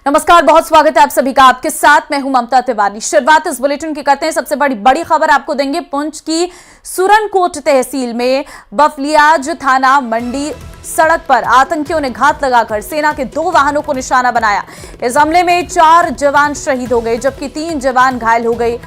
नमस्कार, बहुत स्वागत है आप सभी का। आपके साथ मैं हूं ममता तिवारी। शुरुआत इस बुलेटिन की करते हैं। सबसे बड़ी खबर आपको देंगे। पुंछ की सुरनकोट तहसील में बफलियाज थाना मंडी सड़क पर आतंकियों ने घात लगाकर सेना के 2 वाहनों को निशाना बनाया। इस हमले में 4 जवान शहीद हो गए जबकि 3 जवान घायल हो गए।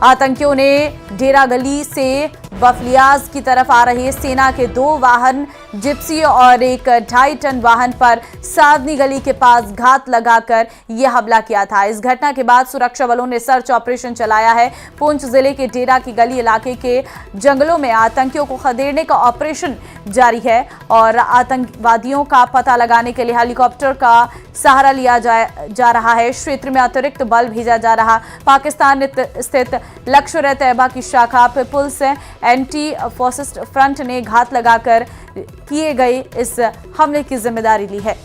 आतंकियों ने डेरा गली से बफलियाज की तरफ आ रहे सेना के 2 वाहन जिप्सी और एक 2.5 टन वाहन पर सावनी गली के पास घात लगाकर यह हमला किया था। इस घटना के बाद सुरक्षा बलों ने सर्च ऑपरेशन चलाया है। पुंछ जिले के डेरा की गली इलाके के जंगलों में आतंकियों को खदेड़ने का ऑपरेशन जारी है और आतंकवादियों का पता लगाने के लिए हेलीकॉप्टर का सहारा लिया जा रहा है। क्षेत्र में अतिरिक्त बल भेजा जा रहा। पाकिस्तान स्थित लश्कर-ए-तैयबा की शाखा पीपुल्स एंटी फासिस्ट फ्रंट ने घात लगाकर किए गए इस हमले की जिम्मेदारी ली है।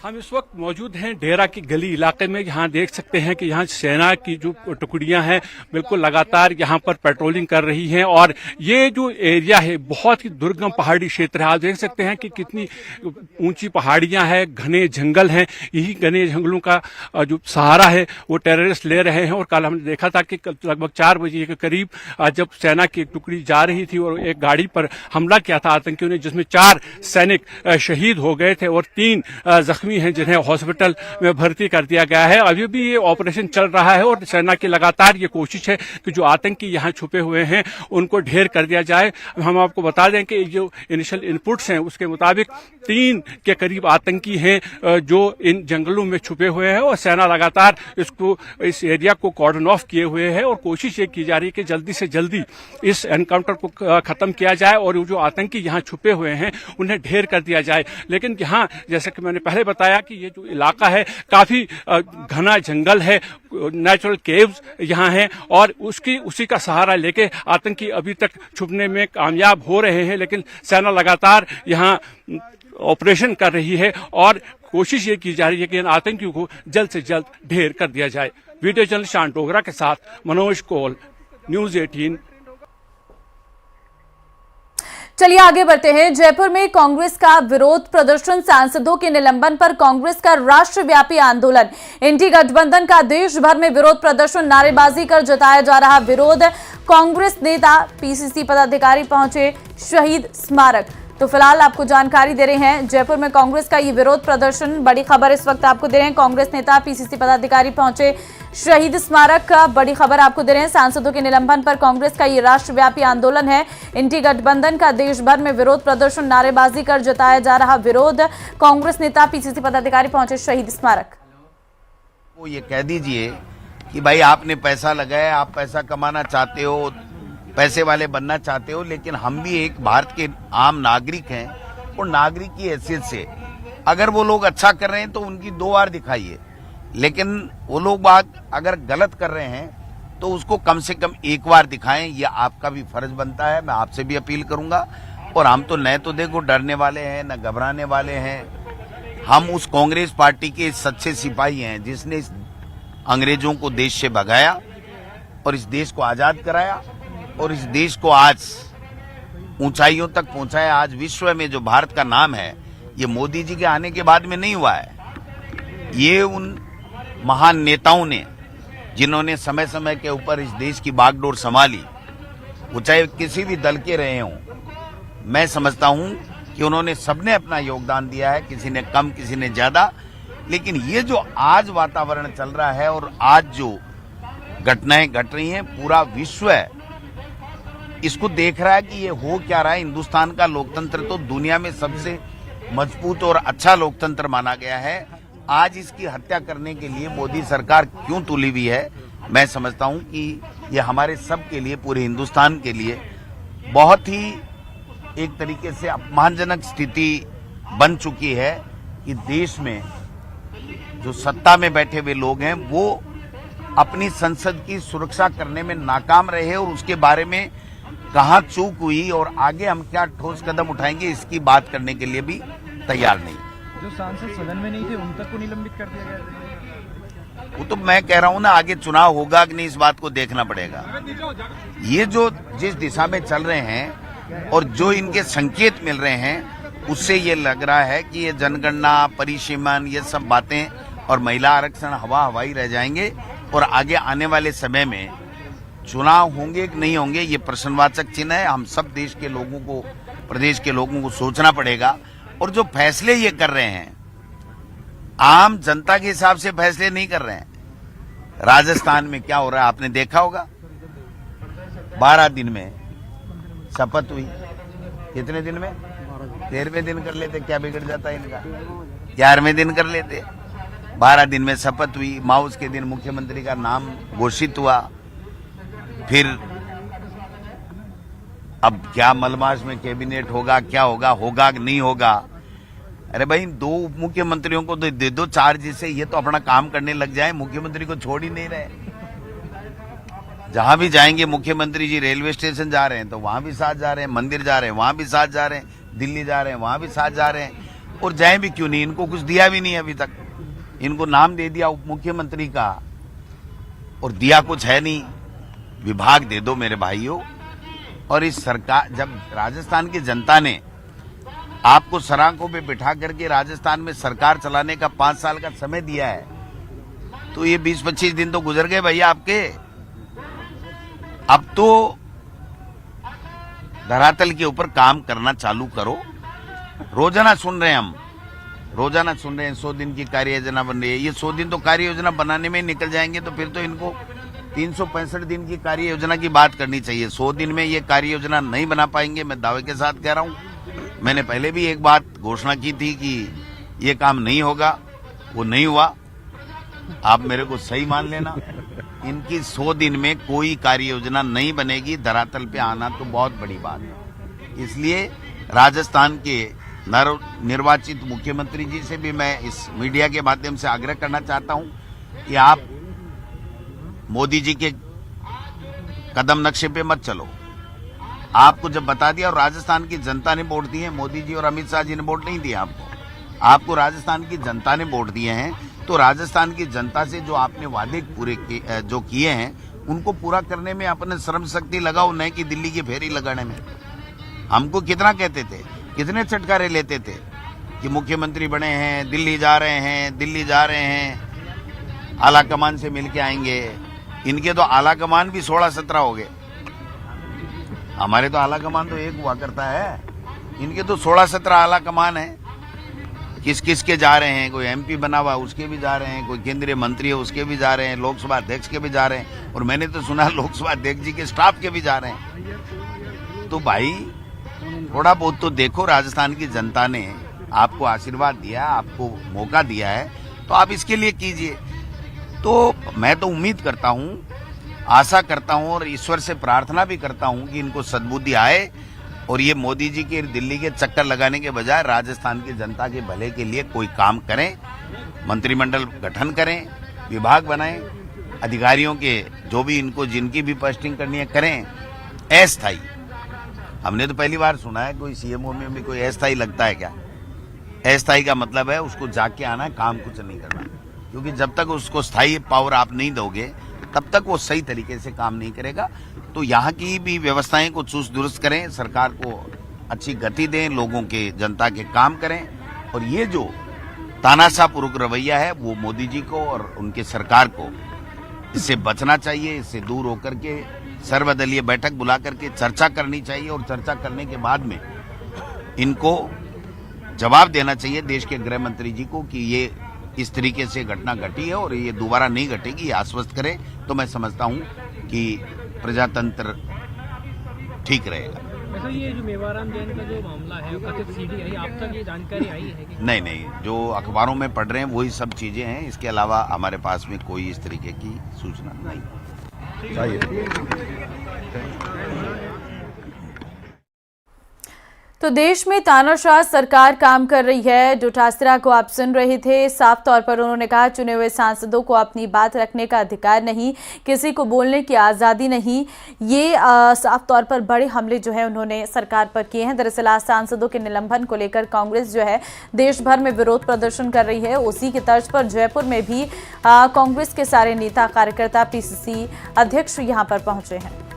हम इस वक्त मौजूद हैं डेरा की गली इलाके में। यहाँ देख सकते हैं कि यहाँ सेना की जो टुकड़ियां हैं बिल्कुल लगातार यहाँ पर पेट्रोलिंग कर रही हैं और ये जो एरिया है बहुत ही दुर्गम पहाड़ी क्षेत्र है। आप देख सकते हैं कि कितनी ऊंची पहाड़ियां हैं, घने जंगल हैं। यही घने जंगलों का जो सहारा है वो टेररिस्ट ले रहे हैं। और कल हमने देखा था कि लगभग 4 बजे के करीब जब सेना की एक टुकड़ी जा रही थी और एक गाड़ी पर हमला किया था आतंकियों ने, जिसमें 4 सैनिक शहीद हो गए थे और 3 जख्मी हैं जिन्हें हॉस्पिटल में भर्ती कर दिया गया है। अभी भी ये ऑपरेशन चल रहा है और सेना की लगातार ये कोशिश है कि जो आतंकी यहाँ छुपे हुए हैं उनको ढेर कर दिया जाए। हम आपको बता दें कि जो इनिशियल इनपुट्स हैं उसके मुताबिक 3 के करीब आतंकी हैं जो इन जंगलों में छुपे हुए हैं और सेना लगातार इस एरिया को कॉर्डन ऑफ किए हुए है और कोशिश ये की जा रही है कि जल्दी से जल्दी इस एनकाउंटर को खत्म किया जाए और जो आतंकी यहाँ छुपे हुए हैं उन्हें ढेर कर दिया जाए। लेकिन यहाँ जैसा कि मैंने पहले बताया कि ये जो इलाका है काफी घना जंगल है, नेचुरल केव्स यहाँ हैं और उसी का सहारा लेके आतंकी अभी तक छुपने में कामयाब हो रहे हैं। लेकिन सेना लगातार यहाँ ऑपरेशन कर रही है और कोशिश ये की जा रही है कि इन आतंकियों को जल्द से जल्द ढेर कर दिया जाए। वीडियो जर्नलिस्ट शान डोगरा के साथ मनोज कोल, न्यूज 18। चलिए आगे बढ़ते हैं। जयपुर में कांग्रेस का विरोध प्रदर्शन, सांसदों के निलंबन पर कांग्रेस का राष्ट्रव्यापी आंदोलन। इंडी गठबंधन का देश भर में विरोध प्रदर्शन, नारेबाजी कर जताया जा रहा विरोध। कांग्रेस नेता पीसीसी पदाधिकारी पहुंचे शहीद स्मारक। तो फिलहाल आपको जानकारी दे रहे हैं जयपुर में कांग्रेस का ये विरोध प्रदर्शन। बड़ी खबर इस वक्त आपको दे रहे हैं। कांग्रेस नेता पीसीसी पदाधिकारी पहुंचे शहीद स्मारक का बड़ी खबर आपको दे रहे हैं। सांसदों के निलंबन पर कांग्रेस का ये राष्ट्रव्यापी आंदोलन है। इंडी गठबंधन का देश भर में विरोध प्रदर्शन, नारेबाजी कर जताया जा रहा विरोध। कांग्रेस नेता पीसीसी पदाधिकारी पहुंचे शहीद स्मारक। वो ये कह दीजिए कि भाई आपने पैसा लगाया, आप पैसा कमाना चाहते हो, पैसे वाले बनना चाहते हो, लेकिन हम भी एक भारत के आम नागरिक हैं और नागरिक की हैसियत से अगर वो लोग अच्छा कर रहे हैं तो उनकी 2 बार दिखाइए, लेकिन वो लोग बात अगर गलत कर रहे हैं तो उसको कम से कम 1 बार दिखाएं। ये आपका भी फर्ज बनता है। मैं आपसे भी अपील करूंगा। और हम तो न तो देखो डरने वाले हैं न घबराने वाले हैं। हम उस कांग्रेस पार्टी के सच्चे सिपाही हैं जिसने अंग्रेजों को देश से भगाया और इस देश को आजाद कराया और इस देश को आज ऊंचाइयों तक पहुंचाया। आज विश्व में जो भारत का नाम है ये मोदी जी के आने के बाद में नहीं हुआ है। ये उन महान नेताओं ने जिन्होंने समय समय के ऊपर इस देश की बागडोर संभाली, वो चाहे किसी भी दल के रहे हों, मैं समझता हूं कि उन्होंने सबने अपना योगदान दिया है, किसी ने कम किसी ने ज्यादा। लेकिन ये जो आज वातावरण चल रहा है और आज जो घटनाएं घट रही हैं, पूरा विश्व इसको देख रहा है कि ये हो क्या रहा है। हिंदुस्तान का लोकतंत्र तो दुनिया में सबसे मजबूत और अच्छा लोकतंत्र माना गया है। आज इसकी हत्या करने के लिए मोदी सरकार क्यों तुली हुई है, मैं समझता हूं कि ये हमारे सब के लिए, पूरे हिंदुस्तान के लिए बहुत ही एक तरीके से अपमानजनक स्थिति बन चुकी है कि देश में जो सत्ता में बैठे हुए लोग हैं वो अपनी संसद की सुरक्षा करने में नाकाम रहे और उसके बारे में कहाँ चूक हुई और आगे हम क्या ठोस कदम उठाएंगे इसकी बात करने के लिए भी तैयार नहीं। जो सांसद सदन में नहीं थे उन तक को निलंबित कर दिया गया। वो तो मैं कह रहा हूं ना, आगे चुनाव होगा कि नहीं इस बात को देखना पड़ेगा। ये जो जिस दिशा में चल रहे हैं और जो इनके संकेत मिल रहे हैं, उससे ये लग रहा है कि ये जनगणना, परिसीमन, ये सब बातें और महिला आरक्षण हवाई रह जाएंगे और आगे आने वाले समय में चुनाव होंगे कि नहीं होंगे, ये प्रश्नवाचक चिन्ह है। हम सब देश के लोगों को, प्रदेश के लोगों को सोचना पड़ेगा। और जो फैसले ये कर रहे हैं, आम जनता के हिसाब से फैसले नहीं कर रहे हैं। राजस्थान में क्या हो रहा है आपने देखा होगा, 12 दिन में शपथ हुई। कितने दिन में? 13वें दिन कर लेते, क्या बिगड़ जाता है इनका? 11वें दिन कर लेते। 12 दिन में शपथ हुई, माउस के दिन मुख्यमंत्री का नाम घोषित हुआ। फिर अब क्या मलमास में कैबिनेट होगा, क्या होगा, होगा कि नहीं होगा? अरे भाई, 2 उप मुख्यमंत्रियों को दे दो चार्ज से, ये तो अपना काम करने लग जाए। मुख्यमंत्री को छोड़ ही नहीं रहे। जहां भी जाएंगे मुख्यमंत्री जी, रेलवे स्टेशन जा रहे हैं तो वहां भी साथ जा रहे हैं, मंदिर जा रहे हैं वहां भी साथ जा रहे हैं, दिल्ली जा रहे हैं वहां भी साथ जा रहे हैं। और जाए भी क्यों नहीं, इनको कुछ दिया भी नहीं अभी तक। इनको नाम दे दिया उप मुख्यमंत्री का और दिया कुछ है नहीं। विभाग दे दो मेरे भाइयों। और इस सरकार, जब राजस्थान की जनता ने आपको सराखों पे बिठा करके राजस्थान में सरकार चलाने का 5 साल का समय दिया है, तो ये 20-25 दिन तो गुजर गए भैया आपके। अब तो धरातल के ऊपर काम करना चालू करो। रोजाना सुन रहे हैं हम, रोजाना सुन रहे हैं 100 दिन की कार्य योजना बन रही है। ये 100 दिन तो कार्य योजना बनाने में निकल जाएंगे, तो फिर तो इनको 365 दिन की कार्य योजना की बात करनी चाहिए। 100 दिन में ये कार्य योजना नहीं बना पाएंगे, मैं दावे के साथ कह रहा हूं। मैंने पहले भी एक बात घोषणा की थी कि ये काम नहीं होगा, वो नहीं हुआ। आप मेरे को सही मान लेना, इनकी 100 दिन में कोई कार्य योजना नहीं बनेगी। धरातल पे आना तो बहुत बड़ी बात है। इसलिए राजस्थान के निर्वाचित मुख्यमंत्री जी से भी मैं इस मीडिया के माध्यम से आग्रह करना चाहता हूं कि आप मोदी जी के कदम नक्शे पे मत चलो। आपको जब बता दिया और राजस्थान की जनता ने वोट दिए, मोदी जी और अमित शाह जी ने वोट नहीं दिया आपको राजस्थान की जनता ने वोट दिए हैं। तो राजस्थान की जनता से जो आपने वादे पूरे जो किए हैं, उनको पूरा करने में अपने श्रम शक्ति लगाओ, नहीं कि दिल्ली की फेरी लगाने में। हमको कितना कहते थे, कितने चटकारे लेते थे कि मुख्यमंत्री बने हैं, दिल्ली जा रहे हैं, दिल्ली जा रहे हैं, आला कमान से मिलके आएंगे। इनके तो आला कमान भी 16-17 हो गए। हमारे तो आला कमान तो एक हुआ करता है, इनके तो 16-17 आला कमान है। किस किस के जा रहे हैं, कोई एमपी बना हुआ उसके भी जा रहे हैं, कोई केंद्रीय मंत्री है उसके भी जा रहे हैं, लोकसभा अध्यक्ष के भी जा रहे हैं, और मैंने तो सुना लोकसभा अध्यक्ष जी के स्टाफ के भी जा रहे हैं। तो भाई थोड़ा बहुत तो देखो, राजस्थान की जनता ने आपको आशीर्वाद दिया, आपको मौका दिया है, तो आप इसके लिए कीजिए। तो मैं तो उम्मीद करता हूं, आशा करता हूं और ईश्वर से प्रार्थना भी करता हूं कि इनको सद्बुद्धि आए और ये मोदी जी के दिल्ली के चक्कर लगाने के बजाय राजस्थान की जनता के भले के लिए कोई काम करें, मंत्रिमंडल गठन करें, विभाग बनाएं, अधिकारियों के जो भी इनको जिनकी भी पोस्टिंग करनी है करें अस्थायी। हमने तो पहली बार सुना है कोई सीएमओ में भी कोई अस्थायी लगता है क्या? अस्थायी का मतलब है उसको जाके आना है, काम कुछ नहीं करना। क्योंकि जब तक उसको स्थायी पावर आप नहीं दोगे तब तक वो सही तरीके से काम नहीं करेगा। तो यहाँ की भी व्यवस्थाएं को चुस्त दुरुस्त करें, सरकार को अच्छी गति दें, लोगों के, जनता के काम करें। और ये जो तानाशाहपूर्वक रवैया है वो मोदी जी को और उनके सरकार को इससे बचना चाहिए। इससे दूर होकर के सर्वदलीय बैठक बुला करके चर्चा करनी चाहिए और चर्चा करने के बाद में इनको जवाब देना चाहिए देश के गृह मंत्री जी को कि ये इस तरीके से घटना घटी है और ये दोबारा नहीं घटेगी, ये आश्वस्त करें। तो मैं समझता हूं कि प्रजातंत्र ठीक रहेगा। वैसे ये जो मेवाराम जैन का जो मामला है, कथित सीडी आई, आप तक ये जानकारी आई है कि? नहीं, जो अखबारों में पढ़ रहे हैं वही सब चीजें हैं। इसके अलावा हमारे पास में कोई इस तरीके की सूचना नहीं चाहिए। तो देश में तानाशाह सरकार काम कर रही है। डोटासरा को आप सुन रहे थे। साफ तौर पर उन्होंने कहा चुने हुए सांसदों को अपनी बात रखने का अधिकार नहीं, किसी को बोलने की आज़ादी नहीं। ये साफ तौर पर बड़े हमले जो है उन्होंने सरकार पर किए हैं। दरअसल आज सांसदों के निलंबन को लेकर कांग्रेस जो है देश भर में विरोध प्रदर्शन कर रही है। उसी की तर्ज पर जयपुर में भी कांग्रेस के सारे नेता कार्यकर्ता पीसीसी अध्यक्ष यहां पर पहुंचे हैं।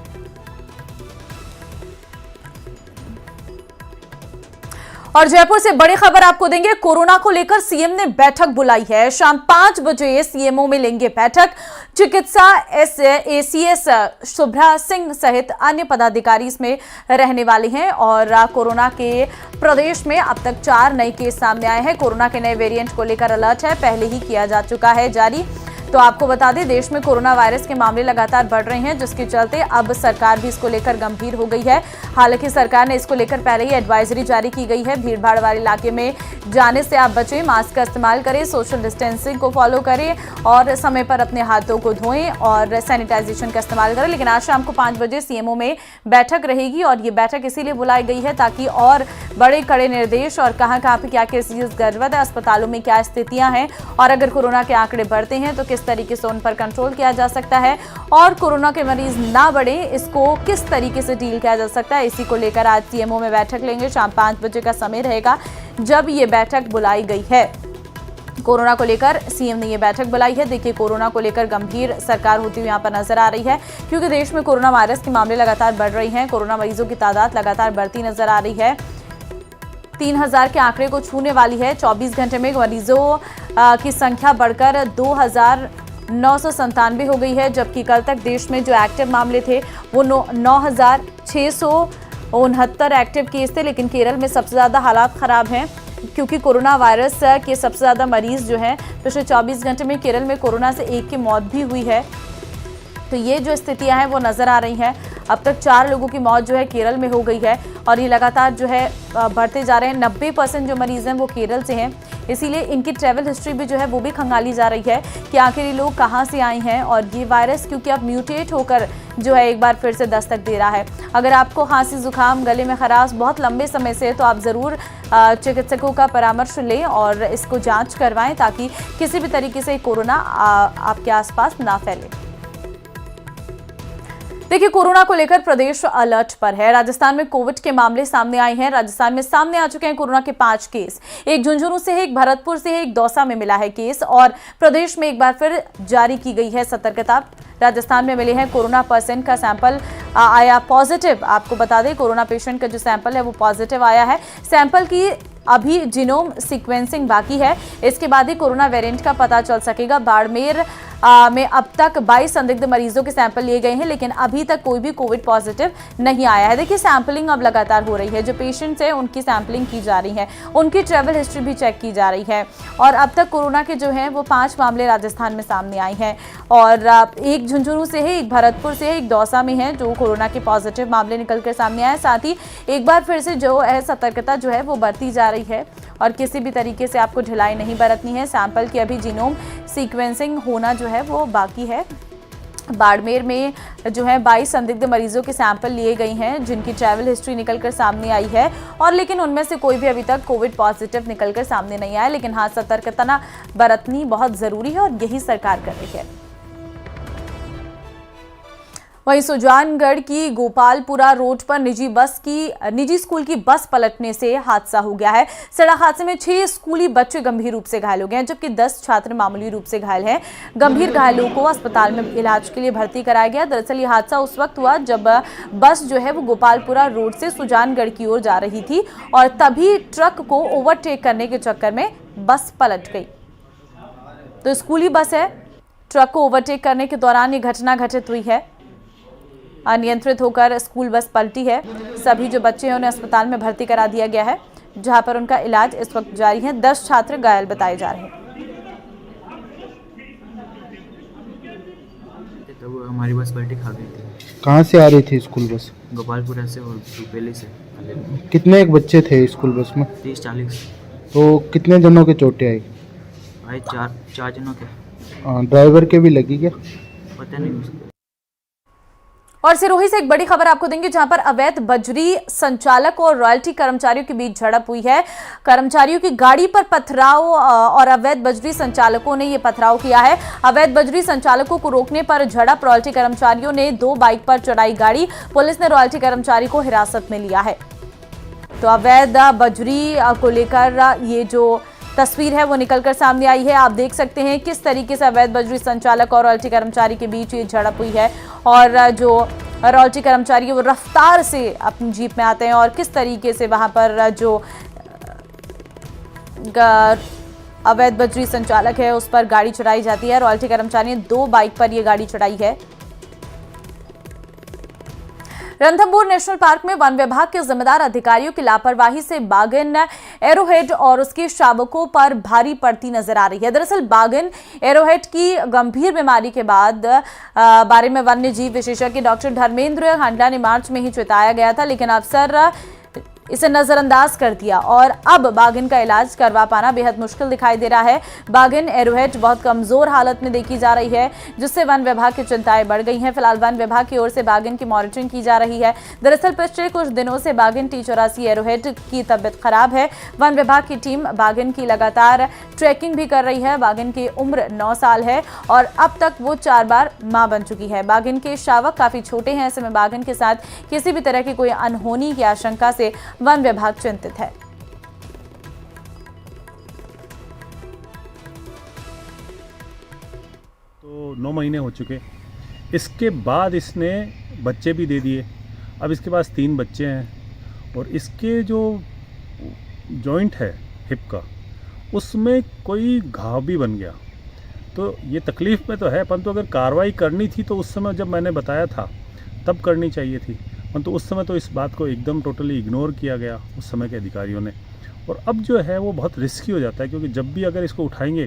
और जयपुर से बड़ी खबर आपको देंगे। कोरोना को लेकर सीएम ने बैठक बुलाई है। शाम 5 बजे सीएमओ में लेंगे बैठक। चिकित्सा एसीएस शुभ्रा सिंह सहित अन्य पदाधिकारी इसमें रहने वाले हैं। और कोरोना के प्रदेश में अब तक 4 नए केस सामने आए हैं। कोरोना के नए वेरिएंट को लेकर अलर्ट है, पहले ही किया जा चुका है जारी। तो आपको बता दें देश में कोरोना वायरस के मामले लगातार बढ़ रहे हैं, जिसके चलते अब सरकार भी इसको लेकर गंभीर हो गई है। हालांकि सरकार ने इसको लेकर पहले ही एडवाइजरी जारी की गई है। भीड़भाड़ वाले इलाके में जाने से आप बचें, मास्क का इस्तेमाल करें, सोशल डिस्टेंसिंग को फॉलो करें और समय पर अपने हाथों को धोएं और सैनिटाइजेशन का इस्तेमाल करें। लेकिन आज शाम को 5 बजे सीएमओ में बैठक रहेगी और ये बैठक इसीलिए बुलाई गई है ताकि और बड़े कड़े निर्देश और कहां पे क्या केसेस गर्भवत है, अस्पतालों में क्या स्थितियां हैं और अगर कोरोना के आंकड़े बढ़ते हैं तो किस तरीके से उन पर कंट्रोल किया जा सकता है और कोरोना के मरीज ना बढ़े इसको किस तरीके से डील किया जा सकता है। इसी को लेकर आज सीएमओ में बैठक लेंगे। शाम 5 बजे का समय रहेगा जब ये बैठक बुलाई गई है। कोरोना को लेकर सीएम ने ये बैठक बुलाई है। देखिए कोरोना को लेकर गंभीर सरकार होती हुई यहाँ पर नजर आ रही है, क्योंकि देश में कोरोना वायरस के मामले लगातार बढ़ रही हैं। कोरोना मरीजों की तादाद लगातार बढ़ती नजर आ रही है। 3000 के आंकड़े को छूने वाली है। 24 घंटे में मरीजों की संख्या बढ़कर 2997 हो गई है, जबकि कल तक देश में जो एक्टिव मामले थे वो 9669 एक्टिव केस थे। लेकिन केरल में सबसे ज़्यादा हालात ख़राब हैं, क्योंकि कोरोना वायरस के सबसे ज़्यादा मरीज जो हैं पिछले 24 घंटे में केरल में कोरोना से 1 की मौत भी हुई है। तो ये जो स्थितियां हैं वो नज़र आ रही हैं। अब तक 4 लोगों की मौत जो है केरल में हो गई है और ये लगातार जो है बढ़ते जा रहे हैं। 90% जो मरीज़ हैं वो केरल से हैं, इसीलिए इनकी ट्रैवल हिस्ट्री भी जो है वो भी खंगाली जा रही है कि आखिर ये लोग कहाँ से आए हैं। और ये वायरस क्योंकि अब म्यूटेट होकर जो है एक बार फिर से दस्तक दे रहा है। अगर आपको खांसी जुकाम गले में खराश बहुत लंबे समय से है तो आप ज़रूर चिकित्सकों का परामर्श लें और इसको जांच करवाएं ताकि किसी भी तरीके से कोरोना आपके आसपास ना फैले। देखिए कोरोना को लेकर प्रदेश अलर्ट पर है। राजस्थान में कोविड के मामले सामने आए हैं। राजस्थान में सामने आ चुके हैं कोरोना के 5 केस। एक झुंझुनू से है, एक भरतपुर से है, एक दौसा में मिला है केस और प्रदेश में एक बार फिर जारी की गई है सतर्कता। राजस्थान में मिले हैं कोरोना पेशेंट का सैंपल आया पॉजिटिव। आपको बता दें कोरोना पेशेंट का जो सैंपल है वो पॉजिटिव आया है। सैंपल की अभी जीनोम सीक्वेंसिंग बाकी है, इसके बाद ही कोरोना वेरिएंट का पता चल सकेगा। बाड़मेर में अब तक 22 संदिग्ध मरीजों के सैंपल लिए गए हैं, लेकिन अभी तक कोई भी कोविड पॉजिटिव नहीं आया है। देखिए सैंपलिंग अब लगातार हो रही है। जो पेशेंट्स हैं उनकी सैंपलिंग की जा रही है, उनकी ट्रैवल हिस्ट्री भी चेक की जा रही है और अब तक कोरोना के जो हैं वो 5 मामले राजस्थान में सामने आए हैं और एक झुंझुनू से है, एक भरतपुर से है, एक दौसा में है जो कोरोना के पॉजिटिव मामले निकलकर सामने आए। साथ ही एक बार फिर से जो है सतर्कता जो है वो बढ़ती जा रही है और किसी भी तरीके से आपको ढिलाई नहीं बरतनी है। सैंपल की अभी जीनोम सीक्वेंसिंग होना जो है वो बाकी है। बाड़मेर में जो है 22 संदिग्ध मरीजों के सैंपल लिए गए हैं जिनकी ट्रैवल हिस्ट्री निकलकर सामने आई है और लेकिन उनमें से कोई भी अभी तक कोविड पॉजिटिव निकलकर सामने नहीं आया। लेकिन हाँ सतर्कता ना बरतनी बहुत ज़रूरी है और यही सरकार कर रही है। वहीं सुजानगढ़ की गोपालपुरा रोड पर निजी स्कूल की बस पलटने से हादसा हो गया है। सड़क हादसे में 6 स्कूली बच्चे गंभीर रूप से घायल हो गए हैं, जबकि 10 छात्र मामूली रूप से घायल हैं। गंभीर घायलों को अस्पताल में इलाज के लिए भर्ती कराया गया। दरअसल ये हादसा उस वक्त हुआ जब बस जो है वो गोपालपुरा रोड से सुजानगढ़ की ओर जा रही थी और तभी ट्रक को ओवरटेक करने के चक्कर में बस पलट गई। तो स्कूली बस है, ट्रक को ओवरटेक करने के दौरान ये घटना घटित हुई है। अनियंत्रित होकर स्कूल बस पलटी है। सभी जो बच्चे हैं उन्हें अस्पताल में भर्ती करा दिया गया है, जहां पर उनका इलाज इस वक्त जारी है। 10 छात्र घायल बताए जा रहे हैं। तो हमारी बस पलटी खा गई थी। कहाँ से आ रही थी स्कूल बस? गोपालपुरा से और रुपेली से। कितने एक बच्चे थे स्कूल बस में? 30-40। तो कितने जनों के चोटें आई? भाई चार जनों के। ड्राइवर के भी लगी क्या? पता नहीं उसको। और सिरोही से एक बड़ी खबर आपको देंगे, जहां पर अवैध बजरी संचालक और रॉयल्टी कर्मचारियों के बीच झड़प हुई है। कर्मचारियों की गाड़ी पर पथराव और अवैध बजरी संचालकों ने यह पथराव किया है। अवैध बजरी संचालकों को रोकने पर झड़प, रॉयल्टी कर्मचारियों ने 2 बाइक पर चढ़ाई गाड़ी। पुलिस ने रॉयल्टी कर्मचारी को हिरासत में लिया है। तो अवैध बजरी को लेकर ये जो तस्वीर है वो निकलकर सामने आई है। आप देख सकते हैं किस तरीके से अवैध बजरी संचालक और रॉयल्टी कर्मचारी के बीच ये झड़प हुई है, और जो रॉयल्टी कर्मचारी है वो रफ्तार से अपनी जीप में आते हैं और किस तरीके से वहां पर जो अवैध बजरी संचालक है उस पर गाड़ी चढ़ाई जाती है। रॉयल्टी कर्मचारी ने 2 बाइक पर ये गाड़ी चढ़ाई है। रणथंभौर नेशनल पार्क में वन विभाग के जिम्मेदार अधिकारियों की लापरवाही से बाघिन एरोहेड और उसके शावकों पर भारी पड़ती नजर आ रही है। दरअसल बाघिन एरोहेड की गंभीर बीमारी के बारे में वन्य जीव विशेषज्ञ डॉक्टर धर्मेंद्र हांडा ने मार्च में ही चेताया गया था, लेकिन अफसर इसे नजरअंदाज कर दिया और अब बाघिन का इलाज करवा पाना बेहद मुश्किल दिखाई दे रहा है। बाघिन एरोहेड बहुत कमजोर हालत में देखी जा रही है, जिससे वन विभाग की चिंताएं बढ़ गई हैं। फिलहाल वन विभाग की ओर से बाघिन की मॉनिटरिंग की जा रही है। दरअसल पिछले कुछ दिनों से बाघिन T84 एरोहेड की तबियत खराब है। वन विभाग की टीम बाघिन की लगातार ट्रैकिंग भी कर रही है। बाघिन की उम्र 9 साल है और अब तक वो 4 बार मां बन चुकी है। बाघिन के शावक काफी छोटे हैं, ऐसे में बाघिन के साथ किसी भी तरह की कोई अनहोनी की आशंका से वन विभाग चिंतित है। तो 9 महीने हो चुके, इसके बाद इसने बच्चे भी दे दिए। अब इसके पास 3 बच्चे हैं और इसके जो जॉइंट है हिप का, उसमें कोई घाव भी बन गया। तो ये तकलीफ़ में तो है, परंतु अगर कार्रवाई करनी थी तो उस समय जब मैंने बताया था तब करनी चाहिए थी, परंतु उस समय तो इस बात को एकदम टोटली इग्नोर किया गया उस समय के अधिकारियों ने। और अब जो है वो बहुत रिस्की हो जाता है, क्योंकि जब भी अगर इसको उठाएंगे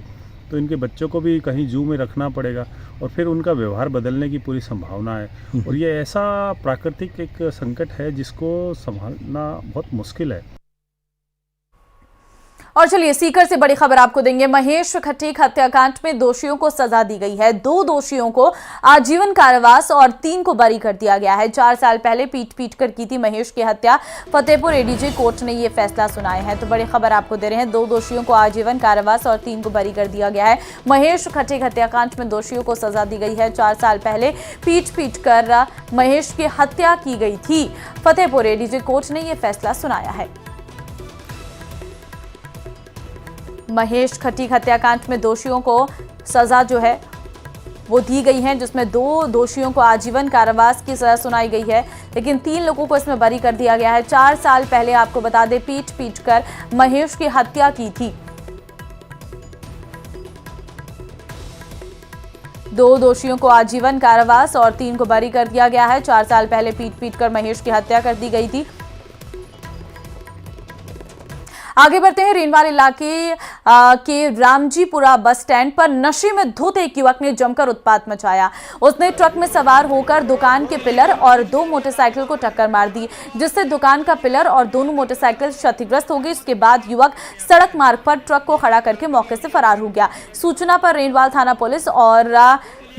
तो इनके बच्चों को भी कहीं जू में रखना पड़ेगा और फिर उनका व्यवहार बदलने की पूरी संभावना है। और ये ऐसा प्राकृतिक एक संकट है जिसको संभालना बहुत मुश्किल है। और चलिए सीकर से बड़ी खबर आपको देंगे। महेश खटीक हत्याकांड में दोषियों को सजा दी गई है। 2 दोषियों को आजीवन कारावास और 3 को बरी कर दिया गया है। 4 साल पहले पीट कर की थी महेश की हत्या। फतेहपुर एडीजे कोर्ट ने यह फैसला सुनाया है। तो बड़ी खबर आपको दे रहे हैं, 2 दोषियों को आजीवन कारावास और 3 को बरी कर दिया गया है। महेश खटीक हत्याकांड में दोषियों को सजा दी गई है। 4 साल पहले पीट कर महेश की हत्या की गई थी। फतेहपुर एडीजे कोर्ट ने यह फैसला सुनाया है। महेश खटीक हत्याकांड में दोषियों को सजा जो है वो दी गई है, जिसमें 2 दोषियों को आजीवन कारावास की सजा सुनाई गई है, लेकिन 3 लोगों को इसमें बरी कर दिया गया है। 4 साल पहले आपको बता दें पीट कर महेश की हत्या की थी। 2 दोषियों को आजीवन कारावास और 3 को बरी कर दिया गया है। 4 साल पहले पीट कर महेश की हत्या कर दी गई थी। आगे बढ़ते हैं। रेनवाल इलाके के रामजीपुरा बस स्टैंड पर नशे में धुत एक युवक ने जमकर उत्पात मचाया। उसने ट्रक में सवार होकर दुकान के पिलर और 2 मोटरसाइकिल को टक्कर मार दी, जिससे दुकान का पिलर और दोनों मोटरसाइकिल क्षतिग्रस्त हो गई। इसके बाद युवक सड़क मार्ग पर ट्रक को खड़ा करके मौके से फरार हो गया। सूचना पर रेनवाल थाना पुलिस और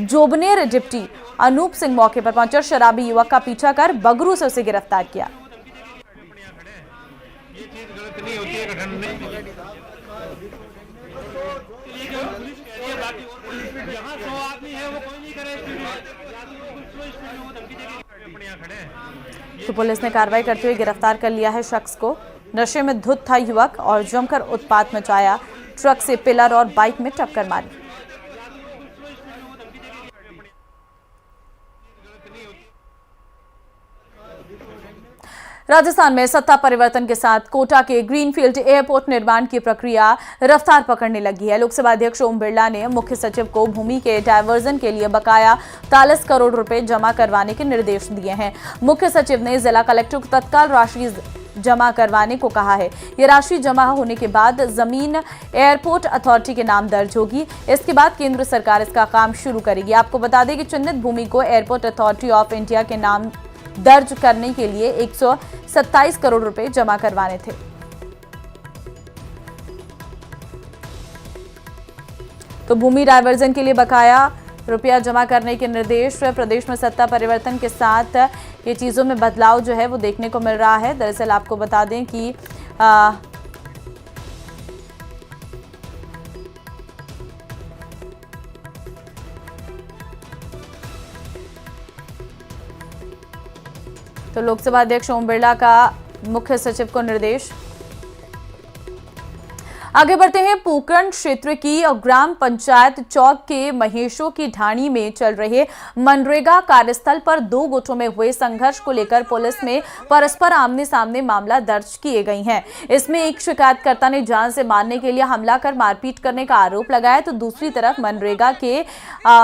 जोबनेर डिप्टी अनूप सिंह मौके पर पहुंचे। शराबी युवक का पीछा कर बगरू से उसे गिरफ्तार किया। तो पुलिस ने कार्रवाई करते हुए गिरफ्तार कर लिया है शख्स को। नशे में धुत था युवक और जमकर उत्पात मचाया, ट्रक से पिलर और बाइक में टक्कर मारी। राजस्थान में सत्ता परिवर्तन के साथ कोटा के ग्रीनफील्ड एयरपोर्ट निर्माण की प्रक्रिया रफ्तार पकड़ने लगी है। लोकसभा अध्यक्ष ओम बिरला ने मुख्य सचिव को भूमि के डायवर्जन के लिए बकाया 43 करोड़ रुपए जमा करवाने के निर्देश दिए हैं। मुख्य सचिव ने जिला कलेक्टर को तत्काल राशि जमा करवाने को कहा है। ये राशि जमा होने के बाद जमीन एयरपोर्ट अथॉरिटी के नाम दर्ज होगी। इसके बाद केंद्र सरकार इसका काम शुरू करेगी। आपको बता दें कि चिन्हित भूमि को एयरपोर्ट अथॉरिटी ऑफ इंडिया के नाम दर्ज करने के लिए 127 करोड़ रुपए जमा करवाने थे। तो भूमि डायवर्जन के लिए बकाया रुपया जमा करने के निर्देश। प्रदेश में सत्ता परिवर्तन के साथ ये चीज़ों में बदलाव जो है वो देखने को मिल रहा है। दरअसल आपको बता दें कि तो लोकसभा अध्यक्ष ओम बिरला का मुख्य सचिव को निर्देश। आगे बढ़ते हैं। पोकरण क्षेत्र की ग्राम पंचायत चौक के महेशों की ढाणी में चल रहे मनरेगा कार्यस्थल पर 2 गुटों में हुए संघर्ष को लेकर पुलिस में परस्पर आमने सामने मामला दर्ज किए गए हैं। इसमें एक शिकायतकर्ता ने जान से मारने के लिए हमला कर मारपीट करने का आरोप लगाया, तो दूसरी तरफ मनरेगा के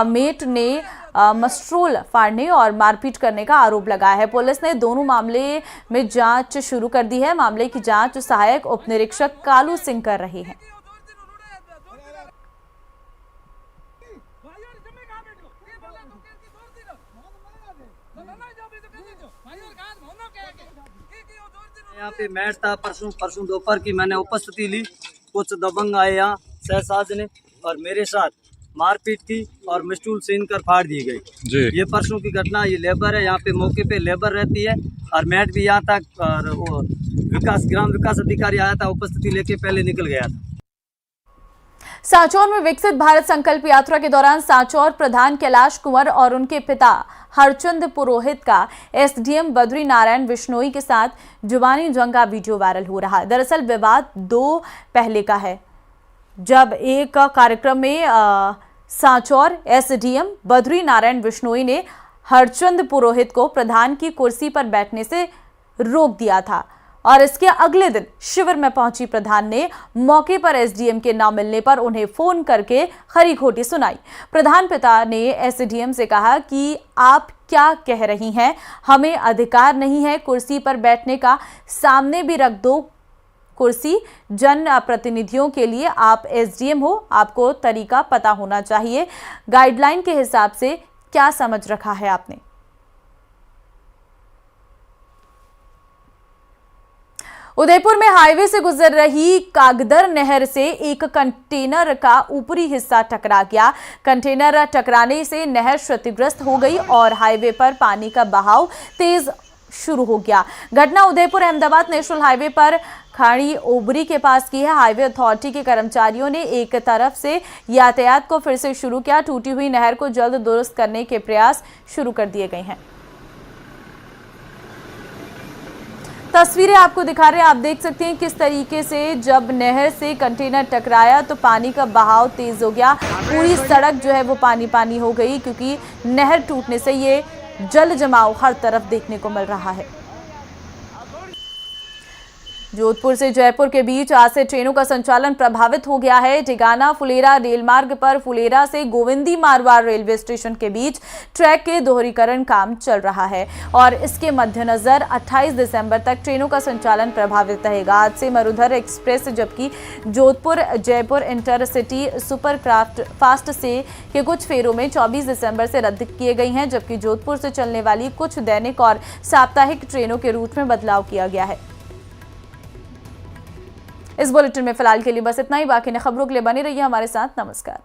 मेट ने मस्ट्रोल फाड़ने और मारपीट करने का आरोप लगाया है। पुलिस ने दोनों मामले में जांच शुरू कर दी है। मामले की जांच सहायक उप निरीक्षक कालू सिंह कर रहे हैं। यहाँ पे मैच था परसों दोपहर की, मैंने उपस्थिति ली। कुछ दबंग आए यहाँ सहसाज ने और मेरे साथ मारपीट की और मिस्टूल सीन कर फाड़ दी गई। ये परसों की घटना। ये लेबर है, यहाँ पे मौके पे लेबर रहती है और मैट भी यहाँ तक, और वो ग्राम विकास अधिकारी आया था, उपस्थिति लेके पहले निकल गया था। सांचौर में विकसित भारत संकल्प यात्रा के दौरान सांचौर प्रधान कैलाश कुंवर और उनके पिता हरचंद पुरोहित का एसडीएम बद्री नारायण बिश्नोई के साथ जुबानी जंग का वीडियो वायरल हो रहा है। दरअसल विवाद 2 पहले का है, जब एक कार्यक्रम में सांचौर एसडीएम बद्री नारायण बिश्नोई ने हरचंद पुरोहित को प्रधान की कुर्सी पर बैठने से रोक दिया था और इसके अगले दिन शिविर में पहुंची प्रधान ने मौके पर एसडीएम के न मिलने पर उन्हें फोन करके खरी खोटी सुनाई। प्रधान पिता ने एसडीएम से कहा कि आप क्या कह रही हैं, हमें अधिकार नहीं है कुर्सी पर बैठने का, सामने भी रख दो कुर्सी, जन प्रतिनिधियों के लिए आप एसडीएम हो, आपको तरीका पता होना चाहिए, गाइडलाइन के हिसाब से क्या समझ रखा है आपने। उदयपुर में हाईवे से गुजर रही कागदर नहर से एक कंटेनर का ऊपरी हिस्सा टकरा गया। कंटेनर टकराने से नहर क्षतिग्रस्त हो गई और हाईवे पर पानी का बहाव तेज शुरू हो गया। घटना उदयपुर अहमदाबाद नेशनल हाईवे पर खाड़ी ओबरी के पास की है। हाईवे अथॉरिटी के कर्मचारियों ने एक तरफ से यातायात को फिर से शुरू किया। टूटी हुई नहर को जल्द दुरुस्त करने के प्रयास शुरू कर दिए गए हैं। तस्वीरें आपको दिखा रहे हैं, आप देख सकते हैं किस तरीके से जब नहर से कंटेनर टकराया तो पानी का बहाव तेज हो गया। पूरी सड़क जो है वो पानी पानी हो गई, क्योंकि नहर टूटने से ये जल जमाव हर तरफ देखने को मिल रहा है। जोधपुर से जयपुर के बीच आज से ट्रेनों का संचालन प्रभावित हो गया है। टिगाना फुलेरा रेल मार्ग पर फुलेरा से गोविंदी मारवाड़ रेलवे स्टेशन के बीच ट्रैक के दोहरीकरण काम चल रहा है और इसके मद्देनजर 28 दिसंबर तक ट्रेनों का संचालन प्रभावित रहेगा। आज से मरुधर एक्सप्रेस जबकि Jodhpur Jaipur intercity super fast से के कुछ फेरों में 24 दिसंबर से रद्द किए गई हैं, जबकि जोधपुर से चलने वाली कुछ दैनिक और साप्ताहिक ट्रेनों के रूट में बदलाव किया गया है। इस बुलेटिन में फिलहाल के लिए बस इतना ही। बाकी खबरों के लिए बने रहिए हमारे साथ। नमस्कार।